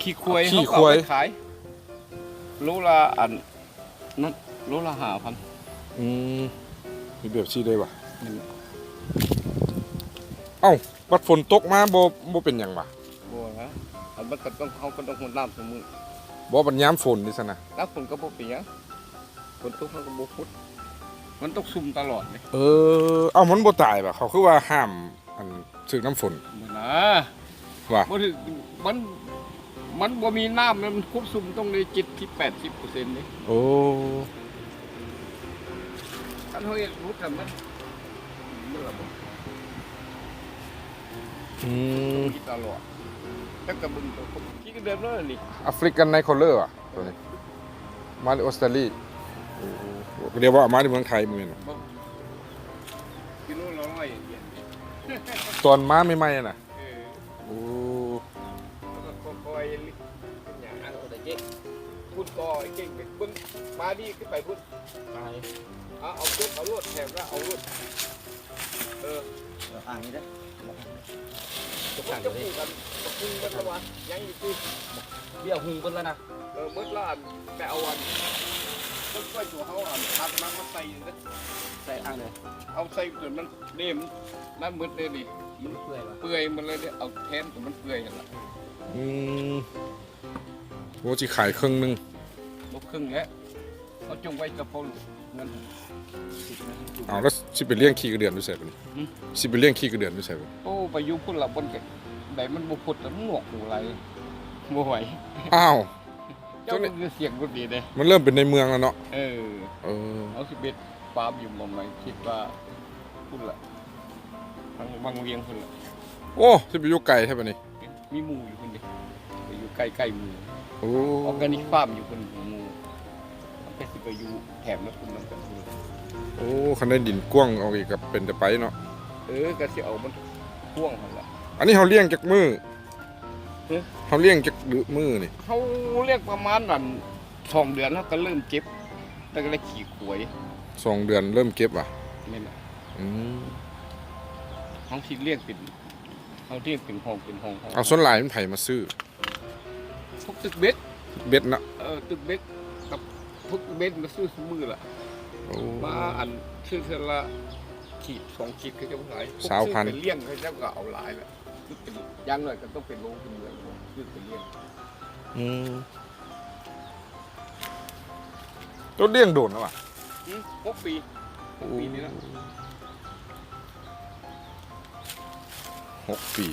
ขี้ควายเขาเอาไปขายโลละอันนั้นโลละ5,000มีแบบซี่ได้วะเอ้าบัดฝนตกมาบ่เป็นหยังวะบ่ฮะอันมันก็ต้องเขาก็ต้องรดน้ำเสมอบ่บัดยามฝนนี่ซั่นน่ะน้ำฝนก็บ่เป็นหยังฝนตกเขาก็บ่พุดมันต้องซุ่มตลอดเลยเอ้ามันบ่ตายป่ะเขาคือว่าห้ามอันถึกน้ำฝนบ่นะว่าบ่ถึกมันบ่มีน้ำมันควบซุ่มต้องได้70-80%นี่โอ้อันเฮาเฮ็ดรู้แต่มันระบบตลอดแต่ก็บึงขี้ก็เดินแล้วนี่แอฟริกันไนคอลเลอร์อ่ะตัวนี้มาจากออสเตรเลียเรียกว่ามาจากเมืองไทยเหมือนกันกิโลละ100ตอนม้าใหม่ๆน่ะโอ้แล้วก็คอยอย่างนั้นก็ได้เจ๊พูดก็เก่งไปบึ้งมาดีขึ้นไปพุ่นเอาชุดเอาลวดแถมแล้วเอาลวดอ่างนี้ได้จะพูดกันจะพูดกันว่ายังอยู่ที่เบี้ยหุงกันแล้วนะเมื่อล้านแต่เอาวันต้นกล้วยตัวเขาทับน้ำมาใส่นะใส่อ่างเลยเอาใส่จนมันเดี่ยมน้ำมืดเลยดิมันเปื่อยเปื่อยมันเลยเนี่ยเอาแทนจนมันเปื่อยกันละโอ้จีขายครึ่งนึงลบครึ่งแล้วเขาจงไว้กระเพาะเงินเอาแล้วสิไปเลี้ยงขี้กระเดือนด้วยใช่ปะนี่สิไปเลี้ยงขี้กระเดือนด้วยใช่ปะโอ้ไปยุ่งพุ่นละบนแก่ไหนมันบุพุดแล้วหนวกหูอะไรบ่ไหวอ้าวเจ้ามันเสียงกุดีเลยมันเริ่มเป็นในเมืองแล้วเนาะเอา11 ฟาร์มอยู่มองไหนคิดว่าพุ่นละบางเวียงพุ่นละโอ้สิไปอยู่ไก่ใช่ปะนี่มีหมูอยู่คนเดียวไปอยู่ใกล้หมูโอ้ออร์แกนิกฟาร์มอยู่คนหมูไปสิไปอยู่แถมแล้วคุณมันกันโอ้คันได้ดินกว้างเอาอีกกับเป็นแต่ไปเนาะก็สิเอามันพ่วงมันละอันนี้เขาเลี้ยงจากมือเขาเลี้ยงจากมือนี่เขาเลี้ยงประมาณนั้น2 เดือนแล้วก็เริ่มเก็บแล้วก็เลยขี่ขวย2 เดือนเริ่มเก็บอ่ะนี่นะเขาที่เลี้ยงเป็นเขาเลี้ยงเป็นห้องเอาส่วนหลายมันไผ่มาซื้อพวกตึกเบ็ดนะตึกเบ็ดกับพวกเบ็ดมาซื้อมือละมาอันซื้อละขีด2 ขีดเขาจะขาย20,000เป็นเลี้ยงเขาจะก็เอาหลายแหละคือเป็นย่างหน่อยก็ต้องเป็นโลเป็นเดือนคือเป็นเลี้ยงตัวเลี้ยงโดนแล้วอ่ะ6 ปีนี่แล้ว6 ปี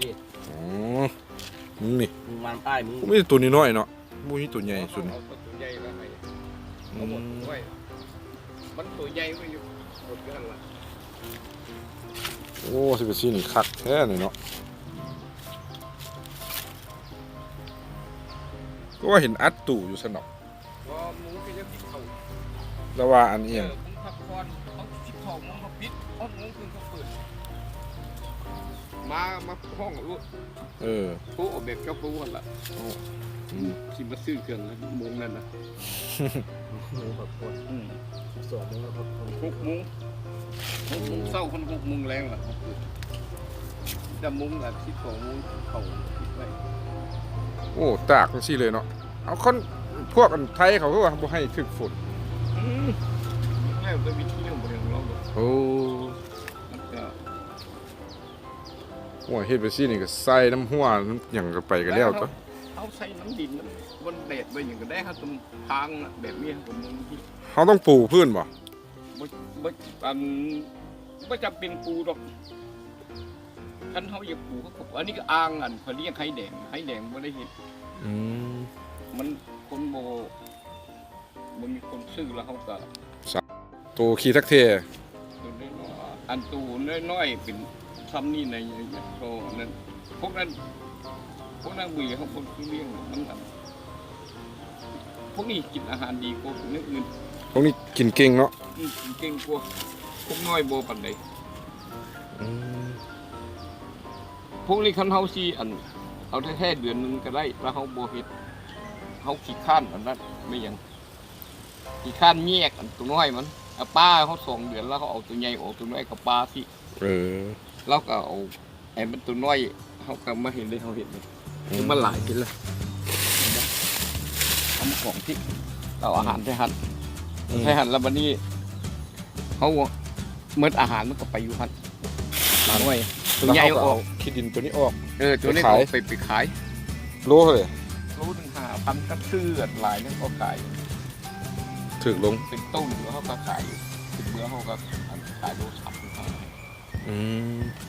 นี่มึงวางใต้มึงไม่ใช่ตัวนี้น้อยเนาะมูนี่ตัวใหญ่สุดตัวใหญ่แล้วไงเอาหมดไว้มันตัวใหญ่ไม่อยู่หมดกันละโอ้สิเป็นซีนี่คักแท้เลยเนาะก็ว่าเห็นอัดตู่อยู่สนอกก็มูก็ยังติดเขาแล้วว่าอันเอียงมึงพักผ่อนเขา12 โมงเขาปิด5 โมงคืนเขาเปิดมาห้องรู้ปูออกแบบเจ้าปูกันละสิมาซื้อเครื่องโมงนั่นนะพักผ่อน2 โมงแล้วพักผ่อน6 โมงเศร้าคน6 โมงแรงล่ะจะโมงละ12 โมงเขาปิดไว้โอ้ตากมันสิเลยเนาะเอาคนพวกอันไทยเขาก็ว่าบ่ให้ถึกฝนแล้วจะมีที่ของเราโอ้หัวเฮ็ดไปซี่นี่ก็ใส่น้ำหัวหยังก็ไปกันแล้วตัวเอาใส่น้ำดินบนแดดไปอย่างก็ได้ครับตรงทางแบบนี้ผมที่เขาต้องปูพื้นบ่ไม่จำเป็นปูหรอกคันเขาอยากปูเขาอันนี้ก็อ้างอันเขาเรียกไข่แดงไม่ได้เห็นมันคนโบมันมีคนซื้อแล้วเขาก็ตัวขี้ทักเทอันตูน้อยๆเป็นซ้ำนี่ในโตนั้นพวกนั้นบุยเขาคนเลี้ยงมันพวกนี้กินอาหารดีกว่าพวกอื่นพวกนี้กินเก่งเนาะกินเก่งกว่าพวกน้อยโบปันใดพวกนี้คันเฮาซีอันเอาแค่เดือนนึงก็ได้แล้วเขาโบเฮ็ดเขาขี้ข้านอันนั้นไม่ยังขี้ข้านแยกอันตัวน้อยมันป้าเขา2 เดือนแล้วเขาเอาตัวใหญ่ออกตัวน้อยกับป้าสิแล้วก็เอา ไอ้มันตัวน้อยเขาก็มาเห็นเลยเขาเห็นเลยคือมันหลายกินเลยทำของที่เอาอาหารให้หันให้หันแล้ววันนี้เขาเมื่ออาหารมันก็ไปอยู่หันน้อยตัวใหญ่ออก ขี้ดินตัวนี้ออก ตัวนี้ก็ไปขาย โลเลย รู้ถึง5,000ก็ซื้อหลายนั่นก็ขาย ถึกลง เป็นต้นแล้วเขาก็ขายถึงเมื่อเขาก็ขายโลสับ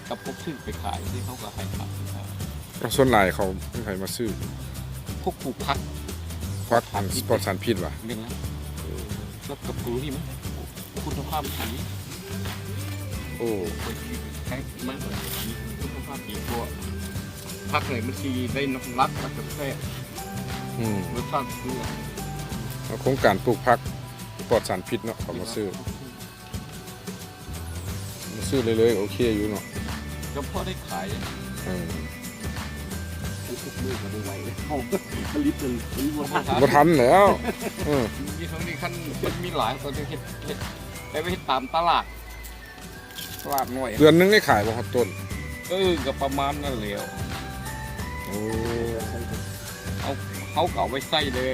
กับพวกซื้อไปขายที่เขาก็ให้ขับ ส่วนหลายเขาไม่ใครมาซื้อ พวกปลูกผัก พักสปอร์ตสารพิษว่ะ เรื่องนั้นแล้วกับกูนี่มั้ยคุณภาพสี โอ้ ใช้มันคุณภาพดีกว่าผักไหนมันสีได้น้ำรักแล้วก็แค่รสชาติคือ โครงการปลูกพักปลอดสารพิษเนาะเขามาซื้อเลยโอเคอยู่เนาะ ก็พอได้ขาย ทุกมือก็ไม่ไหวเลยเขาผลิตจนบ่ทันแล้วมีทั้งนี้ขั้นมันมีหลายตัวที่เห็ดได้ไปเห็ดตามตลาดหน่อย เดือนนึงได้ขายบ่ครับต้นก็ประมาณนั้นแหละโอ้เขาเก่าไว้ใส่เลย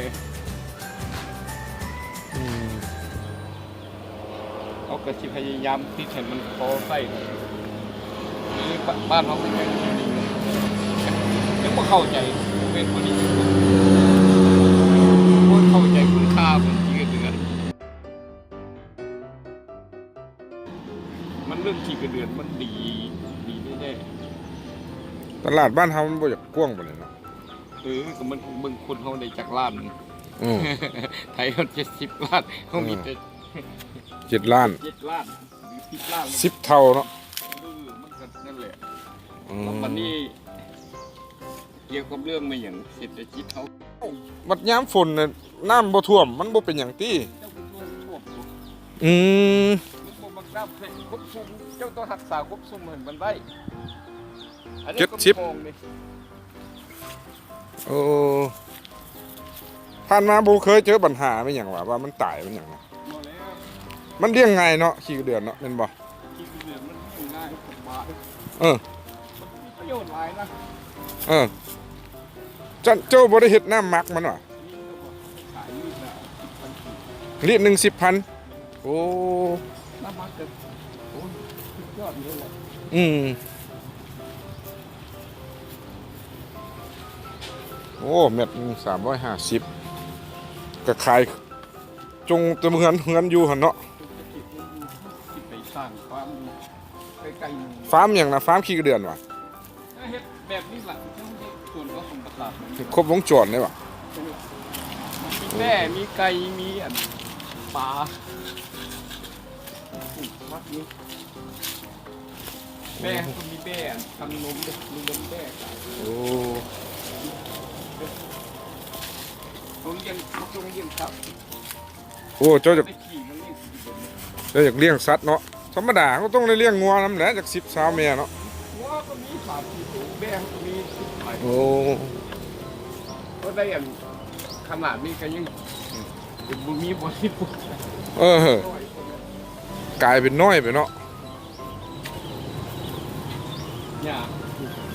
เขาก็พยายามที่ให้มันพอใส่นี่บ้านเขาเป็นอย่างนี้ยังไม่เข้าใจเป็นคนนี้คนเข้าใจคุณค่าของชีวิตเดือนมันเรื่องชีวิตเดือนมันดีแน่ตลาดบ้านเฮามันบ่อยากกว้างปานนั้นเนาะก็มันเบิ่งคนเขาได้จากล้านไทยเขา70 ล้านเขามีแต่7 ล้าน 7 ล้านหรือ10 ล้าน10 เท่าเนาะมันก็นั่นแหละแล้ววันนี้เกี่ยวกับเรื่องไม่อย่างเศรษฐกิจเขาบัดยามฝนน่ะน้ำบ่ท่วมมันบ่เป็นหยังติบักน้ำครบซุ่มเจ้าต้องรักษาครบซุ่มเหมือนมันได้โอ้ผ่านมาบ่เคยเจอปัญหาเป็นหยังว่ามันตายเป็นหยังนะมันเลี้ยงง่ายเนาะขี้เดือนเนาะแม่นบ่ขี้เดือนมันเลี้ยงง่ายสบายมันมีประโยชน์หลายนะเจ้าบ่ได้เฮ็ดน้ำหมักมันว่ะลิตรนึง 10,000โอ้น้ำหมักก็โอ้สุดยอดเลยแหละโอ้เม็ด350ก็ขายจงจะเฮือนอยู่หั่นเนาะไปสร้างความใกล้ๆฟาร์มหยังนะฟาร์มขี้เดือนว่ะเฮ็ดแบบนี้ล่ะส่วนผสมประสาทครบวงจรได้ป่ะมีแม่มีไก่มีปลาวัดนี้แม่ก็มีแม่ทำนมด้วยมีนมแม่โอ้เขาเลี้ยงครับโอ้เจ้าอยากเลี้ยงสัตว์เนาะธรรมดาก็ต้องได้เลี้ยงงัวน้ำแหละจาก10 20แม่เนาะงัวก็มี30 ตัวแม่ก็มี10 ตัวโอ้ก็ได้อย่างขนาดนี้ก็ยังบุญมีบริบูรณ์กลายเป็นน้อยไปเนาะเนี่ย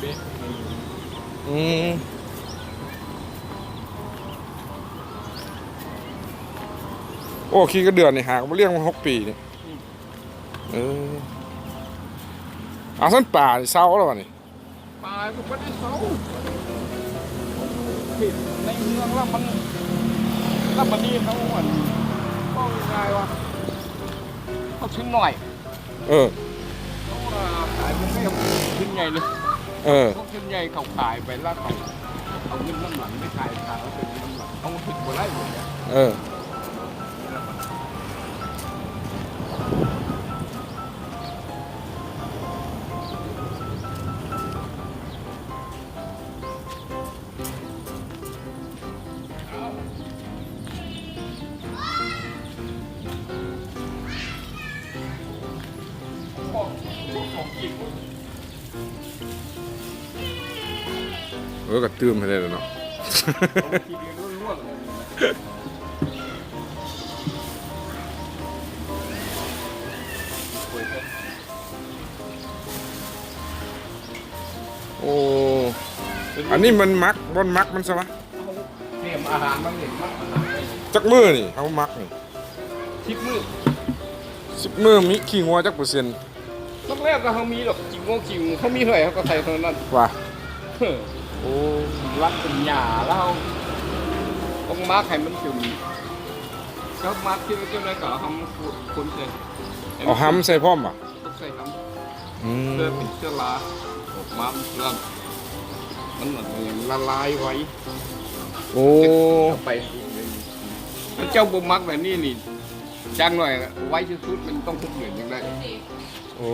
เบ๊ะโอ้ขี้กระเดือนนี่หามาเลี้ยงมา6 ปีนี่สันป่าเศร้าแล้ววะนี่ป่าก็ไม่ได้เศร้าในเมืองแล้วมันนี่เขาก็ง่ายว่าเขาชิ้นหน่อยเขาขายมันไม่ชิ้นใหญ่เลยเขาชิ้นใหญ่เขาขายไปแล้วเขาเอาเงินน้ำหลังไม่ขายเขาเป็นน้ำหลังเขาถึงกว่าไร่หมดเนี่ยก็ตื้มให้ได้แล้วเนาะ โอ้อันนี้มันมักบนมักมันซะวะ เตรียมอาหารมาเห็นมักอาหารไป จักมือนี่เขามักนี่ 10 มื้อ 10 มือมีขี้งัวจักเปอร์เซ็นต์ ต้องแรกก็เขามีหรอกจริงโง่จริงเขามีเท่าไหร่เขาก็ใส่เท่านั้น ว่ะ เฮ้อ โอ้ รักเป็นหญ้าแล้วต้องมาร์คให้มันถึงก็มาร์คที่เจ้าหน้าก็ทำคนเลย เอาห้ำใส่พร้อมอ่ะ ต้องใส่ท อื ำ ม เพื่อเป็นเชื้อราออกมาเรื่องมันเหมือนละลายไว้ โอ้ เอาไปมันเจ้าบ่มักแบบนี้นี่จังหน่อยไว้ชุดๆมันต้องทุกเดือนยังได้ โอ้